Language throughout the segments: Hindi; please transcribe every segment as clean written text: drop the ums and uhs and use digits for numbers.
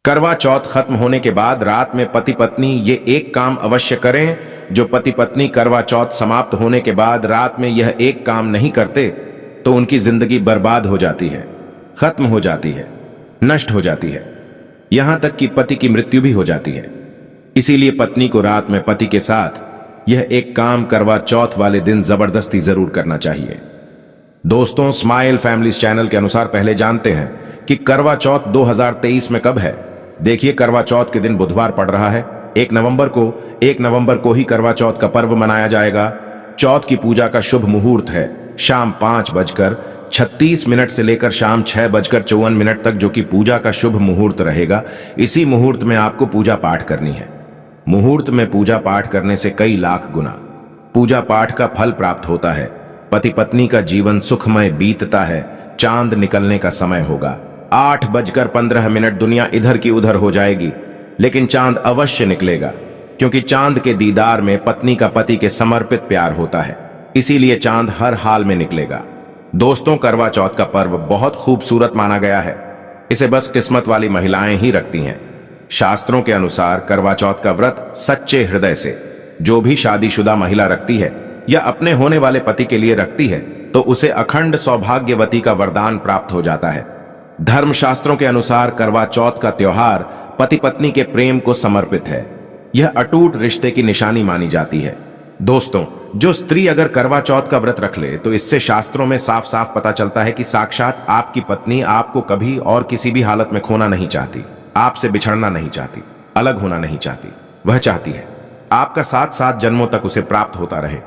करवा चौथ खत्म होने के बाद रात में पति पत्नी ये एक काम अवश्य करें। जो पति पत्नी करवा चौथ समाप्त होने के बाद रात में यह एक काम नहीं करते तो उनकी जिंदगी बर्बाद हो जाती है, खत्म हो जाती है, नष्ट हो जाती है, यहां तक कि पति की मृत्यु भी हो जाती है। इसीलिए पत्नी को रात में पति के साथ यह एक काम करवा चौथ वाले दिन जबरदस्ती जरूर करना चाहिए। दोस्तों, स्माइल फैमिलीज चैनल के अनुसार पहले जानते हैं कि करवा चौथ 2023 में कब है। देखिए, करवा चौथ के दिन बुधवार पड़ रहा है। 1 नवंबर को ही करवा चौथ का पर्व मनाया जाएगा। चौथ की पूजा का शुभ मुहूर्त है शाम 5:36 से लेकर शाम 6:54 तक, जो कि पूजा का शुभ मुहूर्त रहेगा। इसी मुहूर्त में आपको पूजा पाठ करनी है। मुहूर्त में पूजा पाठ करने से कई लाख गुना पूजा पाठ का फल प्राप्त होता है। पति पत्नी का जीवन सुखमय बीतता है। चांद निकलने का समय होगा 8:15। दुनिया इधर की उधर हो जाएगी, लेकिन चांद अवश्य निकलेगा, क्योंकि चांद के दीदार में पत्नी का पति के समर्पित प्यार होता है। इसीलिए चांद हर हाल में निकलेगा। दोस्तों, करवा चौथ का पर्व बहुत खूबसूरत माना गया है। इसे बस किस्मत वाली महिलाएं ही रखती हैं। शास्त्रों के अनुसार करवा चौथ का व्रत सच्चे हृदय से जो भी शादीशुदा महिला रखती है या अपने होने वाले पति के लिए रखती है, तो उसे अखंड सौभाग्यवती का वरदान प्राप्त हो जाता है। धर्मशास्त्रों के अनुसार करवा चौथ का त्योहार पति पत्नी के प्रेम को समर्पित है। यह अटूट रिश्ते की निशानी मानी जाती है। दोस्तों, जो स्त्री अगर करवा चौथ का व्रत रख ले तो इससे शास्त्रों में साफ साफ पता चलता है कि साक्षात आपकी पत्नी आपको कभी और किसी भी हालत में खोना नहीं चाहती, आपसे बिछड़ना नहीं चाहती, अलग होना नहीं चाहती। वह चाहती है आपका साथ 7 जन्मों तक उसे प्राप्त होता रहे,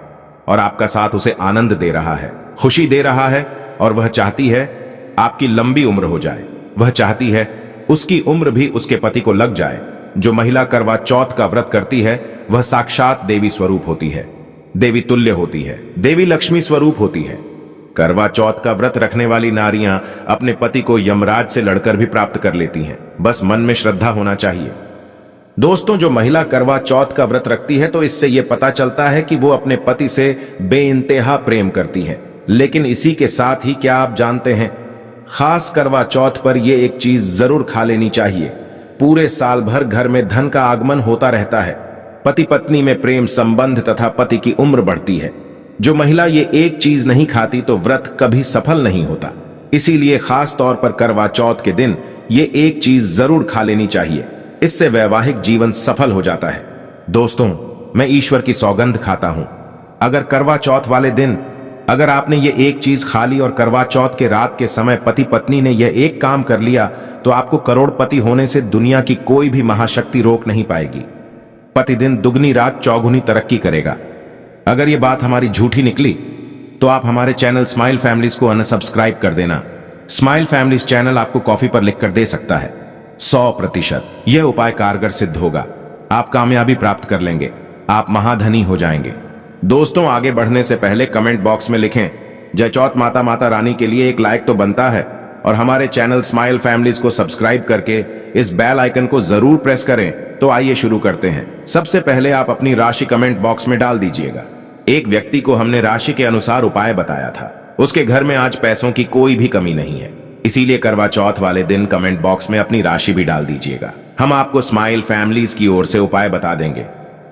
और आपका साथ उसे आनंद दे रहा है, खुशी दे रहा है, और वह चाहती है आपकी लंबी उम्र हो जाए। वह चाहती है उसकी उम्र भी उसके पति को लग जाए। जो महिला करवा चौथ का व्रत करती है वह साक्षात देवी स्वरूप होती है, देवी तुल्य होती है, देवी लक्ष्मी स्वरूप होती है। करवा चौथ का व्रत रखने वाली नारियां अपने पति को यमराज से लड़कर भी प्राप्त कर लेती हैं। बस मन में श्रद्धा होना चाहिए। दोस्तों, जो महिला करवा चौथ का व्रत रखती है तो इससे यह पता चलता है कि वो अपने पति से बेइंतहा प्रेम करती है। लेकिन इसी के साथ ही क्या आप जानते हैं, खास करवा चौथ पर यह एक चीज जरूर खा लेनी चाहिए। पूरे साल भर घर में धन का आगमन होता रहता है। पति पत्नी में प्रेम संबंध तथा पति की उम्र बढ़ती है। जो महिला ये एक चीज नहीं खाती तो व्रत कभी सफल नहीं होता। इसीलिए खास तौर पर करवा चौथ के दिन ये एक चीज जरूर खा लेनी चाहिए। इससे वैवाहिक जीवन सफल हो जाता है। दोस्तों, मैं ईश्वर की सौगंध खाता हूं, अगर करवा चौथ वाले दिन अगर आपने ये एक चीज खा ली और करवा चौथ के रात के समय पति पत्नी ने यह एक काम कर लिया, तो आपको करोड़पति होने से दुनिया की कोई भी महाशक्ति रोक नहीं पाएगी। प्रतिदिन दुगनी रात चौगुनी तरक्की करेगा। अगर ये बात हमारी झूठी निकली तो आप हमारे चैनल स्माइल फैमिलीज को अनसब्सक्राइब कर देना। स्माइल फैमिलीज चैनल आपको कॉफी पर लिखकर दे सकता है। 100% यह उपाय कारगर सिद्ध होगा। आप कामयाबी प्राप्त कर लेंगे, आप महाधनी हो जाएंगे। दोस्तों, आगे बढ़ने से पहले कमेंट बॉक्स में लिखें जय चौथ माता। माता रानी के लिए एक लाइक तो बनता है, और हमारे चैनल स्माइल फैमिलीज को सब्सक्राइब करके इस बेल आइकन को जरूर प्रेस करें। तो आइए शुरू करते हैं। सबसे पहले आप अपनी राशि कमेंट बॉक्स में डाल दीजिएगा। एक व्यक्ति को हमने राशि के अनुसार उपाय बताया था। उसके घर में आज पैसों की कोई भी कमी नहीं है। इसीलिए करवा चौथ वाले दिन कमेंट बॉक्स में अपनी राशि भी डाल दीजिएगा। हम आपको स्माइल फैमिलीज की ओर से उपाय बता देंगे।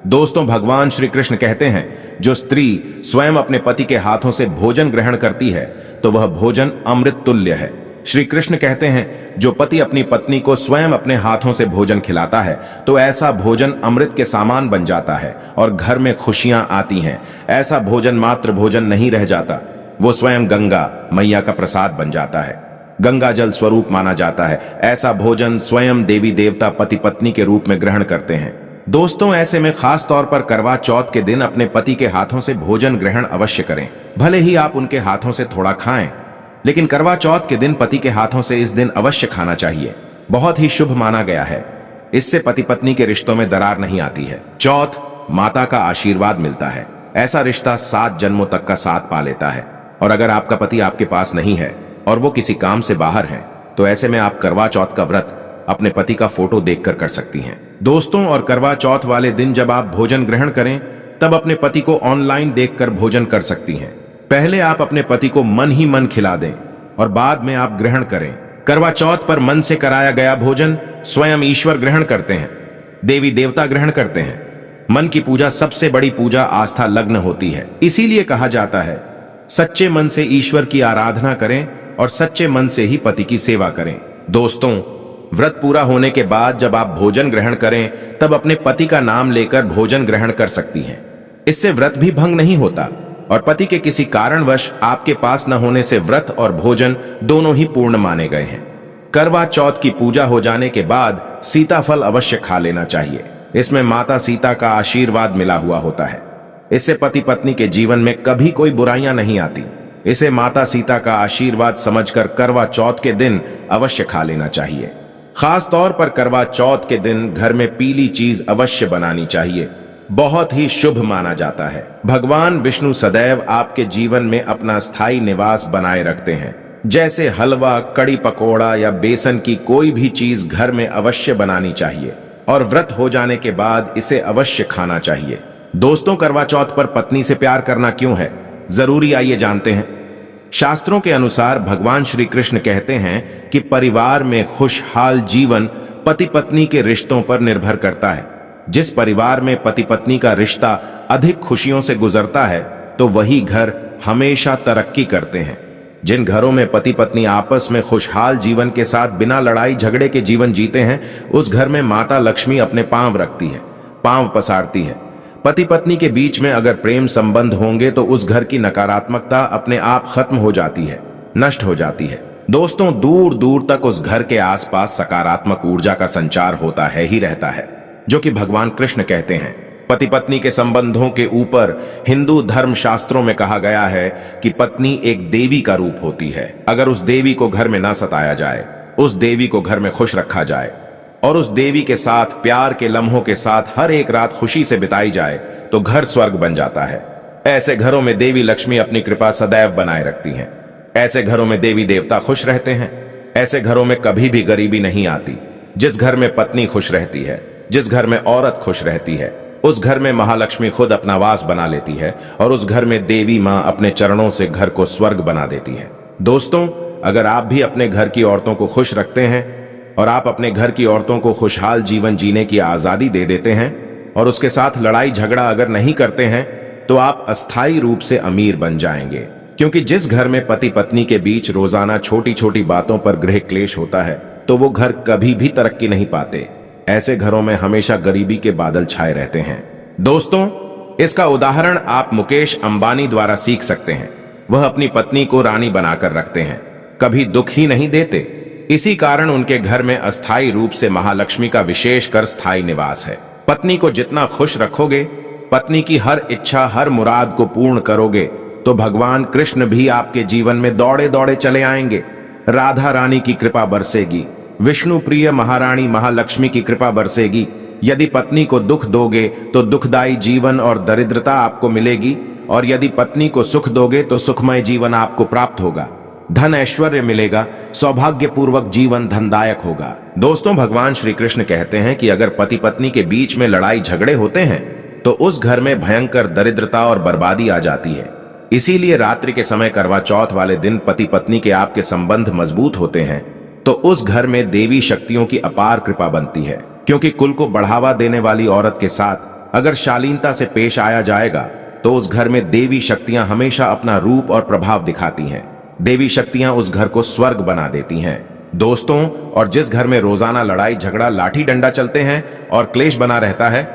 दोस्तों, भगवान श्री कृष्ण कहते हैं, जो स्त्री स्वयं अपने पति के हाथों से भोजन ग्रहण करती है तो वह भोजन अमृत तुल्य है। श्री कृष्ण कहते हैं, जो पति अपनी पत्नी को स्वयं अपने हाथों से भोजन खिलाता है तो ऐसा भोजन अमृत के समान बन जाता है और घर में खुशियां आती हैं। ऐसा भोजन मात्र भोजन नहीं रह जाता, वो स्वयं गंगा मैया का प्रसाद बन जाता है, गंगा जल स्वरूप माना जाता है। ऐसा भोजन स्वयं देवी देवता पति पत्नी के रूप में ग्रहण करते हैं। दोस्तों, ऐसे में खास तौर पर करवा चौथ के दिन अपने पति के हाथों से भोजन ग्रहण अवश्य करें। भले ही आप उनके हाथों से थोड़ा खाएं, लेकिन करवा चौथ के दिन पति के हाथों से इस दिन अवश्य खाना चाहिए। बहुत ही शुभ माना गया है। इससे पति पत्नी के रिश्तों में दरार नहीं आती है। चौथ माता का आशीर्वाद मिलता है। ऐसा रिश्ता 7 जन्मों तक का साथ पा लेता है। और अगर आपका पति आपके पास नहीं है और वो किसी काम से बाहर है, तो ऐसे में आप करवा चौथ का व्रत अपने पति का फोटो देखकर कर सकती हैं। दोस्तों, और करवा चौथ वाले दिन जब आप भोजन ग्रहण करें तब अपने पति को ऑनलाइन देखकर भोजन कर सकती हैं। पहले आप अपने पति को मन ही मन खिला दें और बाद में आप ग्रहण करें। करवा चौथ पर मन से कराया गया भोजन स्वयं ईश्वर ग्रहण करते हैं, देवी देवता ग्रहण करते हैं। मन की पूजा सबसे बड़ी पूजा आस्था लग्न होती है। इसीलिए कहा जाता है सच्चे मन से ईश्वर की आराधना करें और सच्चे मन से ही पति की सेवा करें। दोस्तों, व्रत पूरा होने के बाद जब आप भोजन ग्रहण करें तब अपने पति का नाम लेकर भोजन ग्रहण कर सकती हैं। इससे व्रत भी भंग नहीं होता और पति के किसी कारणवश आपके पास न होने से व्रत और भोजन दोनों ही पूर्ण माने गए हैं। करवा चौथ की पूजा हो जाने के बाद सीताफल अवश्य खा लेना चाहिए। इसमें माता सीता का आशीर्वाद मिला हुआ होता है। इससे पति पत्नी के जीवन में कभी कोई बुराइयां नहीं आती। इसे माता सीता का आशीर्वाद समझकर करवा चौथ के दिन अवश्य खा लेना चाहिए। खास तौर पर करवा चौथ के दिन घर में पीली चीज अवश्य बनानी चाहिए, बहुत ही शुभ माना जाता है। भगवान विष्णु सदैव आपके जीवन में अपना स्थायी निवास बनाए रखते हैं। जैसे हलवा, कड़ी पकोड़ा या बेसन की कोई भी चीज घर में अवश्य बनानी चाहिए और व्रत हो जाने के बाद इसे अवश्य खाना चाहिए। दोस्तों, करवा चौथ पर पत्नी से प्यार करना क्यों है, जरूरी आइए जानते हैं। शास्त्रों के अनुसार भगवान श्री कृष्ण कहते हैं कि परिवार में खुशहाल जीवन पति पत्नी के रिश्तों पर निर्भर करता है। जिस परिवार में पति पत्नी का रिश्ता अधिक खुशियों से गुजरता है तो वही घर हमेशा तरक्की करते हैं। जिन घरों में पति पत्नी आपस में खुशहाल जीवन के साथ बिना लड़ाई झगड़े के जीवन जीते हैं, उस घर में माता लक्ष्मी अपने पांव रखती है, पांव पसारती है। पति पत्नी के बीच में अगर प्रेम संबंध होंगे तो उस घर की नकारात्मकता अपने आप खत्म हो जाती है, नष्ट हो जाती है। दोस्तों, दूर दूर तक उस घर के आसपास सकारात्मक ऊर्जा का संचार होता है ही रहता है, जो कि भगवान कृष्ण कहते हैं। पति पत्नी के संबंधों के ऊपर हिंदू धर्म शास्त्रों में कहा गया है कि पत्नी एक देवी का रूप होती है। अगर उस देवी को घर में न सताया जाए, उस देवी को घर में खुश रखा जाए और उस देवी के साथ प्यार के लम्हों के साथ हर एक रात खुशी से बिताई जाए तो घर स्वर्ग बन जाता है। ऐसे घरों में देवी लक्ष्मी अपनी कृपा सदैव बनाए रखती हैं। ऐसे घरों में देवी देवता खुश रहते हैं। ऐसे घरों में कभी भी गरीबी नहीं आती। जिस घर में पत्नी खुश रहती है, जिस घर में औरत खुश रहती है, उस घर में महालक्ष्मी खुद अपना वास बना लेती है और उस घर में देवी मां अपने चरणों से घर को स्वर्ग बना देती है। दोस्तों, अगर आप भी अपने घर की औरतों को खुश रखते हैं और आप अपने घर की औरतों को खुशहाल जीवन जीने की आजादी दे देते हैं और उसके साथ लड़ाई झगड़ा अगर नहीं करते हैं तो आप अस्थायी रूप से अमीर बन जाएंगे। क्योंकि जिस घर में पति पत्नी के बीच रोजाना छोटी छोटी बातों पर गृह क्लेश होता है तो वो घर कभी भी तरक्की नहीं पाते। ऐसे घरों में हमेशा गरीबी के बादल छाए रहते हैं। दोस्तों, इसका उदाहरण आप मुकेश अंबानी द्वारा सीख सकते हैं। वह अपनी पत्नी को रानी बनाकर रखते हैं, कभी दुख ही नहीं देते। इसी कारण उनके घर में अस्थायी रूप से महालक्ष्मी का विशेष कर स्थायी निवास है। पत्नी को जितना खुश रखोगे, पत्नी की हर इच्छा हर मुराद को पूर्ण करोगे तो भगवान कृष्ण भी आपके जीवन में दौड़े दौड़े चले आएंगे। राधा रानी की कृपा बरसेगी, विष्णु प्रिय महारानी महालक्ष्मी की कृपा बरसेगी। यदि पत्नी को दुख दोगे तो दुखदायी जीवन और दरिद्रता आपको मिलेगी और यदि पत्नी को सुख दोगे तो सुखमय जीवन आपको प्राप्त होगा। धन ऐश्वर्य मिलेगा, सौभाग्यपूर्वक जीवन धनदायक होगा। दोस्तों, भगवान श्री कृष्ण कहते हैं कि अगर पति पत्नी के बीच में लड़ाई झगड़े होते हैं तो उस घर में भयंकर दरिद्रता और बर्बादी आ जाती है। इसीलिए रात्रि के समय करवा चौथ वाले दिन पति पत्नी के आपके संबंध मजबूत होते हैं तो उस घर में देवी शक्तियों की अपार कृपा बनती है। क्योंकि कुल को बढ़ावा देने वाली औरत के साथ अगर शालीनता से पेश आया जाएगा तो उस घर में देवी शक्तियां हमेशा अपना रूप और प्रभाव दिखाती हैं। देवी शक्तियां उस घर को स्वर्ग बना देती हैं। दोस्तों, और जिस घर में रोजाना लड़ाई झगड़ा लाठी डंडा चलते हैं और क्लेश बना रहता है,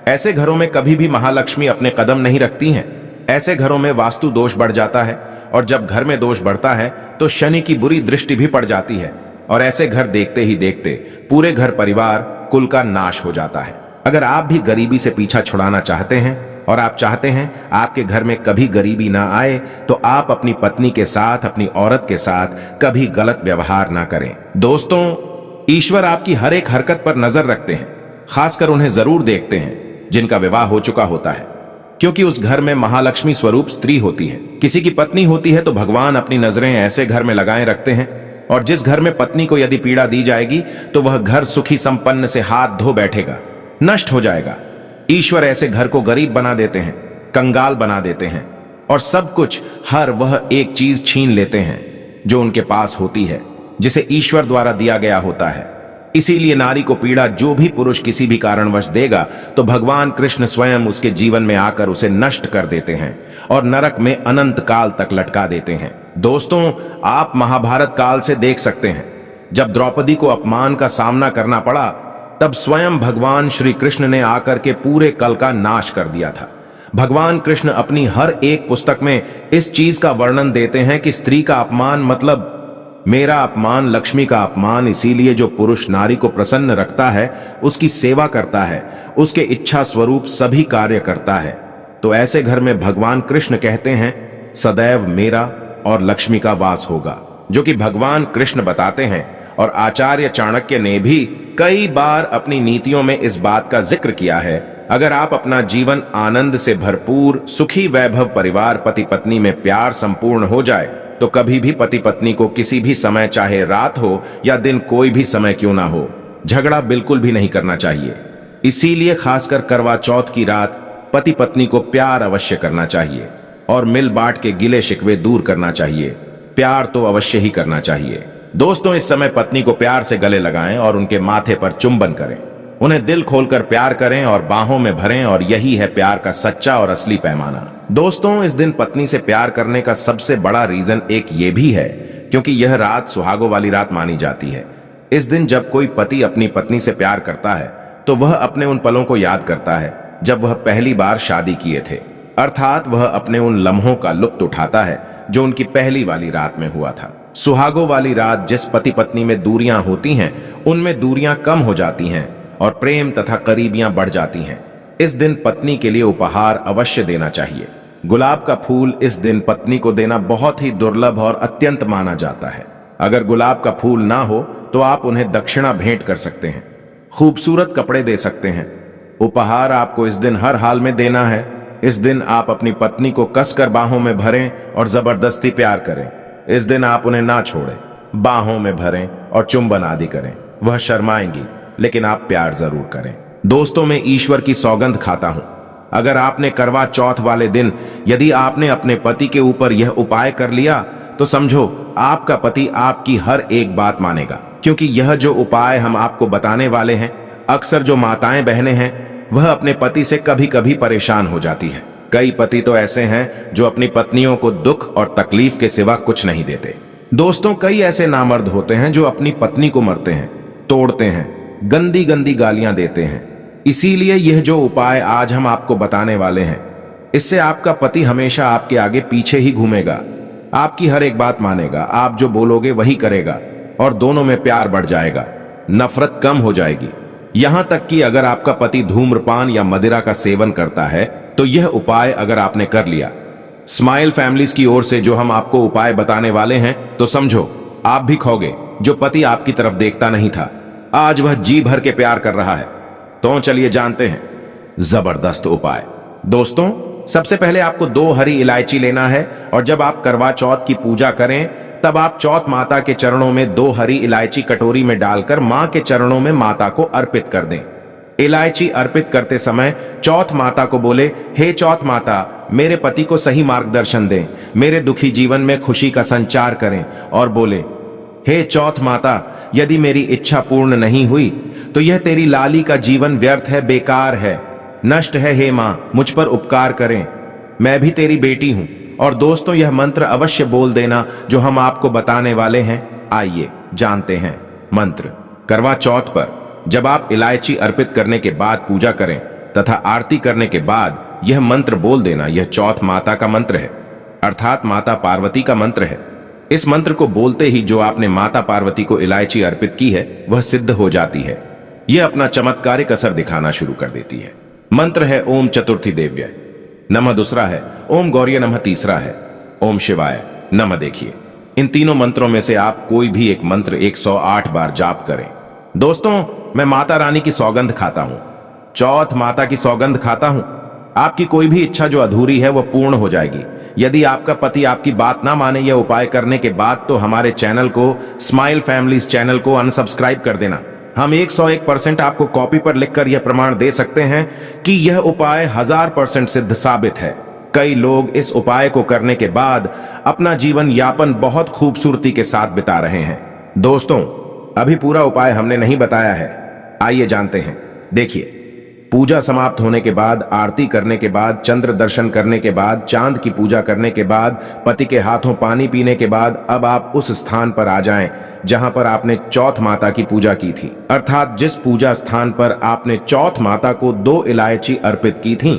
ऐसे घरों में कभी भी महालक्ष्मी अपने कदम नहीं रखती हैं। ऐसे घरों में वास्तु दोष बढ़ जाता है और जब घर में दोष बढ़ता है तो शनि की बुरी दृष्टि भी पड़ जाती है और ऐसे घर देखते ही देखते पूरे घर परिवार कुल का नाश हो जाता है। अगर आप भी गरीबी से पीछा छुड़ाना चाहते हैं और आप चाहते हैं आपके घर में कभी गरीबी ना आए तो आप अपनी पत्नी के साथ, अपनी औरत के साथ कभी गलत व्यवहार ना करें। दोस्तों, ईश्वर आपकी हर एक हरकत पर नजर रखते हैं। खासकर उन्हें जरूर देखते हैं जिनका विवाह हो चुका होता है, क्योंकि उस घर में महालक्ष्मी स्वरूप स्त्री होती है। किसी की पत्नी होती है तो भगवान अपनी नजरें ऐसे घर में लगाए रखते हैं और जिस घर में पत्नी को यदि पीड़ा दी जाएगी तो वह घर सुखी संपन्न से हाथ धो बैठेगा, नष्ट हो जाएगा। ईश्वर ऐसे घर को गरीब बना देते हैं, कंगाल बना देते हैं और सब कुछ हर वह एक चीज छीन लेते हैं जो उनके पास होती है। जिसे ईश्वर द्वारा दिया गया होता है। इसीलिए नारी को पीड़ा जो भी पुरुष किसी भी कारणवश देगा तो भगवान कृष्ण स्वयं उसके जीवन में आकर उसे नष्ट कर देते हैं और नरक में अनंत काल तक लटका देते हैं। दोस्तों, आप महाभारत काल से देख सकते हैं, जब द्रौपदी को अपमान का सामना करना पड़ा तब स्वयं भगवान श्री कृष्ण ने आकर के पूरे कल का नाश कर दिया था। भगवान कृष्ण अपनी हर एक पुस्तक में इस चीज का वर्णन देते हैं कि स्त्री का अपमान मतलब मेरा अपमान, लक्ष्मी का अपमान। इसीलिए जो पुरुष नारी को प्रसन्न रखता है, उसकी सेवा करता है, उसके इच्छा स्वरूप सभी कार्य करता है, तो ऐसे घर में भगवान कृष्ण कहते हैं सदैव मेरा और लक्ष्मी का वास होगा, जो कि भगवान कृष्ण बताते हैं। और आचार्य चाणक्य ने भी कई बार अपनी नीतियों में इस बात का जिक्र किया है, अगर आप अपना जीवन आनंद से भरपूर सुखी वैभव परिवार पति पत्नी में प्यार संपूर्ण हो जाए तो कभी भी पति पत्नी को किसी भी समय, चाहे रात हो या दिन, कोई भी समय क्यों ना हो, झगड़ा बिल्कुल भी नहीं करना चाहिए। इसीलिए खासकर करवा चौथ की रात पति पत्नी को प्यार अवश्य करना चाहिए और मिल बांट के गिले शिकवे दूर करना चाहिए। प्यार तो अवश्य ही करना चाहिए। दोस्तों, इस समय पत्नी को प्यार से गले लगाएं और उनके माथे पर चुंबन करें, उन्हें दिल खोलकर प्यार करें और बाहों में भरें, और यही है प्यार का सच्चा और असली पैमाना। दोस्तों, इस दिन पत्नी से प्यार करने का सबसे बड़ा रीजन एक ये भी है क्योंकि यह रात सुहागों वाली रात मानी जाती है। इस दिन जब कोई पति अपनी पत्नी से प्यार करता है तो वह अपने उन पलों को याद करता है जब वह पहली बार शादी किए थे, अर्थात वह अपने उन लम्हों का लुत्फ उठाता है जो उनकी पहली वाली रात में हुआ था। सुहागों वाली रात जिस पति पत्नी में दूरियां होती हैं उनमें दूरियां कम हो जाती हैं और प्रेम तथा करीबियां बढ़ जाती हैं। इस दिन पत्नी के लिए उपहार अवश्य देना चाहिए। गुलाब का फूल इस दिन पत्नी को देना बहुत ही दुर्लभ और अत्यंत माना जाता है। अगर गुलाब का फूल ना हो तो आप उन्हें दक्षिणा भेंट कर सकते हैं, खूबसूरत कपड़े दे सकते हैं। उपहार आपको इस दिन हर हाल में देना है। इस दिन आप अपनी पत्नी को कसकर बाहों में भरें और जबरदस्ती प्यार करें। इस दिन आप उन्हें ना छोड़ें, बाहों में भरें और चुंबन आदि करें। वह शर्माएंगी लेकिन आप प्यार जरूर करें। दोस्तों, मैं ईश्वर की सौगंध खाता हूं, अगर आपने करवा चौथ वाले दिन यदि आपने अपने पति के ऊपर यह उपाय कर लिया तो समझो आपका पति आपकी हर एक बात मानेगा, क्योंकि यह जो उपाय हम आपको बताने वाले हैं, अक्सर जो माताएं बहनें हैं वह अपने पति से कभी कभी परेशान हो जाती हैं। कई पति तो ऐसे हैं जो अपनी पत्नियों को दुख और तकलीफ के सिवा कुछ नहीं देते। दोस्तों, कई ऐसे नामर्द होते हैं जो अपनी पत्नी को मरते हैं, तोड़ते हैं, गंदी गंदी गालियां देते हैं। इसीलिए यह जो उपाय आज हम आपको बताने वाले हैं, इससे आपका पति हमेशा आपके आगे पीछे ही घूमेगा, आपकी हर एक बात मानेगा, आप जो बोलोगे वही करेगा और दोनों में प्यार बढ़ जाएगा, नफरत कम हो जाएगी। यहां तक कि अगर आपका पति धूम्रपान या मदिरा का सेवन करता है तो यह उपाय अगर आपने कर लिया, स्माइल फैमिलीज की ओर से जो हम आपको उपाय बताने वाले हैं, तो समझो आप भी खोगे। जो पति आपकी तरफ देखता नहीं था, आज वह जी भर के प्यार कर रहा है। तो चलिए जानते हैं जबरदस्त उपाय। दोस्तों, सबसे पहले आपको 2 हरी इलायची लेना है और जब आप करवा चौथ की पूजा करें तब आप चौथ माता के चरणों में 2 हरी इलायची कटोरी में डालकर मां के चरणों में माता को अर्पित कर दें। इलायची अर्पित करते समय चौथ माता को बोले, हे चौथ माता, मेरे पति को सही मार्गदर्शन दें, मेरे दुखी जीवन में खुशी का संचार करें। और बोले, हे चौथ माता, यदि मेरी इच्छा पूर्ण नहीं हुई तो यह तेरी लाली का जीवन व्यर्थ है, बेकार है, नष्ट है। हे मां, मुझ पर उपकार करें, मैं भी तेरी बेटी हूं। और दोस्तों, यह मंत्र अवश्य बोल देना जो हम आपको बताने वाले हैं। आइए जानते हैं मंत्र। करवा चौथ पर जब आप इलायची अर्पित करने के बाद पूजा करें तथा आरती करने के बाद यह मंत्र बोल देना। यह चौथ माता का मंत्र है, अर्थात माता पार्वती का मंत्र है। इस मंत्र को बोलते ही जो आपने माता पार्वती को इलायची अर्पित की है वह सिद्ध हो जाती है। यह अपना चमत्कारिक असर दिखाना शुरू कर देती है। मंत्र है ओम चतुर्थी देव्य नमः, दूसरा है ओम गौरी नमः, तीसरा है ओम शिवाय नमः। देखिए, इन तीनों मंत्रों में से आप कोई भी एक मंत्र 108 बार जाप करें। दोस्तों, मैं माता रानी की सौगंध खाता हूं, चौथ माता की सौगंध खाता हूं, आपकी कोई भी इच्छा जो अधूरी है वह पूर्ण हो जाएगी। यदि आपका पति आपकी बात ना माने यह उपाय करने के बाद तो हमारे चैनल को, स्माइल फैमिलीज चैनल को अनसब्सक्राइब कर देना। हम 101% आपको कॉपी पर लिखकर यह प्रमाण दे सकते हैं कि यह उपाय 1000% सिद्ध साबित है। कई लोग इस उपाय को करने के बाद अपना जीवन यापन बहुत खूबसूरती के साथ बिता रहे हैं। दोस्तों, अभी पूरा उपाय हमने नहीं बताया है, आइए जानते हैं। देखिए, पूजा समाप्त होने के बाद, आरती करने के बाद, चंद्र दर्शन करने के बाद, चांद की पूजा करने के बाद, पति के हाथों पानी पीने के बाद अब आप उस स्थान पर आ जाएं जहां पर आपने चौथ माता की पूजा की थी। अर्थात जिस पूजा स्थान पर आपने चौथ माता को 2 इलायची अर्पित की थी,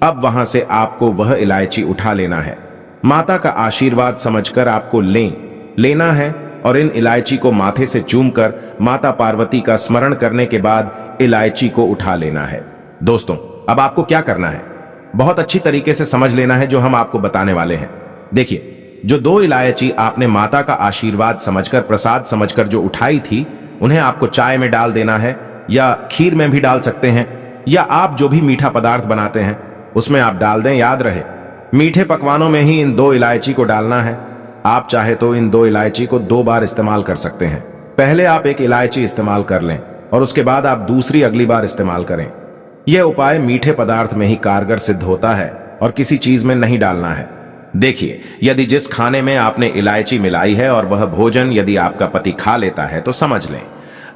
अब वहां से आपको वह इलायची उठा लेना है। माता का आशीर्वाद समझकर आपको लेना है और इन इलायची को माथे से चूमकर माता पार्वती का स्मरण करने के बाद इलायची को उठा लेना है। दोस्तों, अब आपको क्या करना है, बहुत अच्छी तरीके से समझ लेना है जो हम आपको बताने वाले हैं। देखिए, जो 2 इलायची आपने माता का आशीर्वाद समझकर, प्रसाद समझकर जो उठाई थी, उन्हें आपको चाय में डाल देना है या खीर में भी डाल सकते हैं, या आप जो भी मीठा पदार्थ बनाते हैं उसमें आप डाल दें। याद रहे, मीठे पकवानों में ही इन 2 इलायची को डालना है। आप चाहे तो इन 2 इलायची को 2 बार इस्तेमाल कर सकते हैं। पहले आप एक इलायची इस्तेमाल कर लें और उसके बाद आप दूसरी अगली बार इस्तेमाल करें। यह उपाय मीठे पदार्थ में ही कारगर सिद्ध होता है और किसी चीज में नहीं डालना है। देखिए, यदि जिस खाने में आपने इलायची मिलाई है और वह भोजन यदि आपका पति खा लेता है तो समझ लें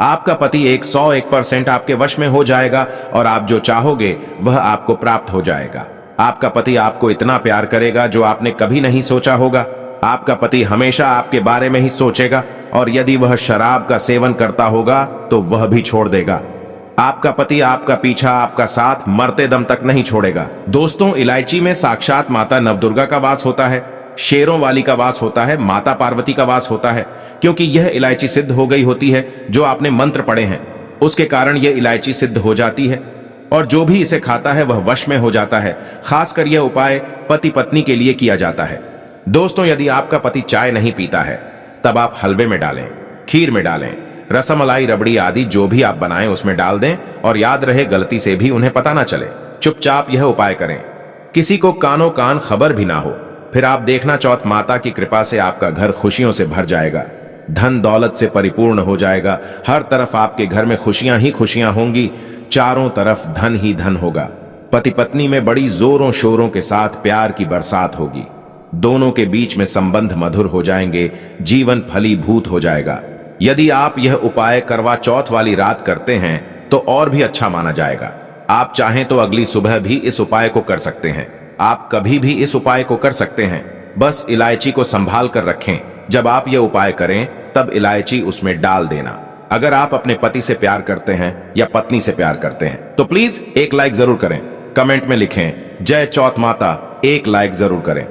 आपका पति 101% आपके वश में हो जाएगा और आप जो चाहोगे वह आपको प्राप्त हो जाएगा। आपका पति आपको इतना प्यार करेगा जो आपने कभी नहीं सोचा होगा। आपका पति हमेशा आपके बारे में ही सोचेगा और यदि वह शराब का सेवन करता होगा तो वह भी छोड़ देगा। आपका पति आपका पीछा, आपका साथ मरते दम तक नहीं छोड़ेगा। दोस्तों, इलायची में साक्षात माता नवदुर्गा का वास होता है, शेरों वाली का वास होता है, माता पार्वती का वास होता है, क्योंकि यह इलायची सिद्ध हो गई होती है। जो आपने मंत्र पढ़े हैं उसके कारण यह इलायची सिद्ध हो जाती है और जो भी इसे खाता है वह वश में हो जाता है। खासकर यह उपाय पति पत्नी के लिए किया जाता है। दोस्तों, यदि आपका पति चाय नहीं पीता है तब आप हलवे में डालें, खीर में डालें, रसमलाई, रबड़ी आदि जो भी आप बनाएं उसमें डाल दें और याद रहे गलती से भी उन्हें पता ना चले। चुपचाप यह उपाय करें, किसी को कानो कान खबर भी ना हो। फिर आप देखना, चौथ माता की कृपा से आपका घर खुशियों से भर जाएगा, धन दौलत से परिपूर्ण हो जाएगा। हर तरफ आपके घर में खुशियां ही खुशियां होंगी, चारों तरफ धन ही धन होगा। पति पत्नी में बड़ी जोरों शोरों के साथ प्यार की बरसात होगी। दोनों के बीच में संबंध मधुर हो जाएंगे, जीवन फलीभूत हो जाएगा। यदि आप यह उपाय करवा चौथ वाली रात करते हैं तो और भी अच्छा माना जाएगा। आप चाहें तो अगली सुबह भी इस उपाय को कर सकते हैं। आप कभी भी इस उपाय को कर सकते हैं। बस इलायची को संभाल कर रखें। जब आप यह उपाय करें तब इलायची उसमें डाल देना। अगर आप अपने पति से प्यार करते हैं या पत्नी से प्यार करते हैं तो प्लीज एक लाइक जरूर करें। कमेंट में लिखें जय चौथ माता, एक लाइक जरूर करें।